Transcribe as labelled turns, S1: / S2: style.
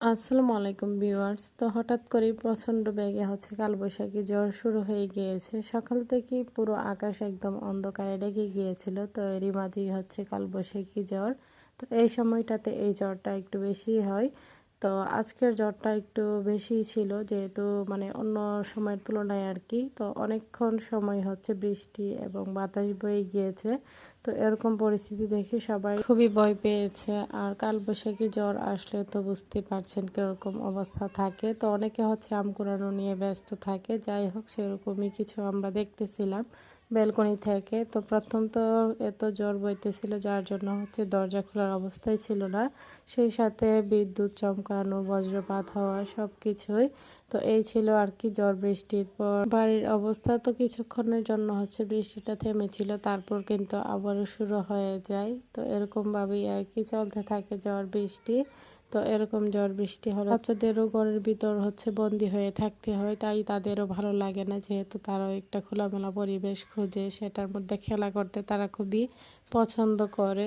S1: আসসালামু আলাইকুম ভিউয়ার্স। তো হঠাৎ করেই প্রচণ্ড বেগে কালবৈশাখী ঝড় শুরু হয়ে গিয়েছে। সকাল থেকেই পুরো আকাশ একদম অন্ধকারে ঢেকে গিয়েছিল। তো এরই মাঝেই কালবৈশাখী ঝড়। তো এই সময়টাতে এই ঝড়টা একটু বেশিই হয়। তো আজকের ঝড়টা একটু বেশিই ছিল, যেহেতু অন্য সময়ের তুলনায় আর কি। তো অনেকক্ষণ সময় বৃষ্টি এবং বাতাস বয়ে গিয়েছে। তো এরকম পরিস্থিতি দেখে সবাই খুবই ভয় পেয়েছে। আর কালবৈশাখী ঝড় আসলে তো বুঝতেই পারছেন কিরকম অবস্থা থাকে। তো অনেকে আম কুড়ানো নিয়ে ব্যস্ত থাকে। যাই হোক, সেরকমই কিছু আমরা দেখতেছিলাম ব্যালকনি থেকে। তো প্রথম তো এত ঝড় বইতেছিল, যার জন্য দরজা খোলার অবস্থাই ছিল না। সেই সাথে বিদ্যুৎ চমকানো, বজ্রপাত হওয়া সব কিছুই। তো এই ছিল আর কি ঝড় বৃষ্টির পর বাড়ির অবস্থা। তো কিছুক্ষণের জন্য বৃষ্টিটা থেমেছিল, তারপর কিন্তু আবারও শুরু হয়ে যায়। তো এরকম ভাবেই আর কি চলতে থাকে ঝড় বৃষ্টি। তো এরকম ঝড় বৃষ্টি হলে বাচ্চাদেরও ঘরের ভিতর বন্দি হয়ে থাকতে হয়, তাই তাদেরও ভালো লাগে না, যেহেতু তারাও একটা খোলামেলা পরিবেশ খোঁজে, সেটার মধ্যে খেলা করতে তারা খুবই পছন্দ করে।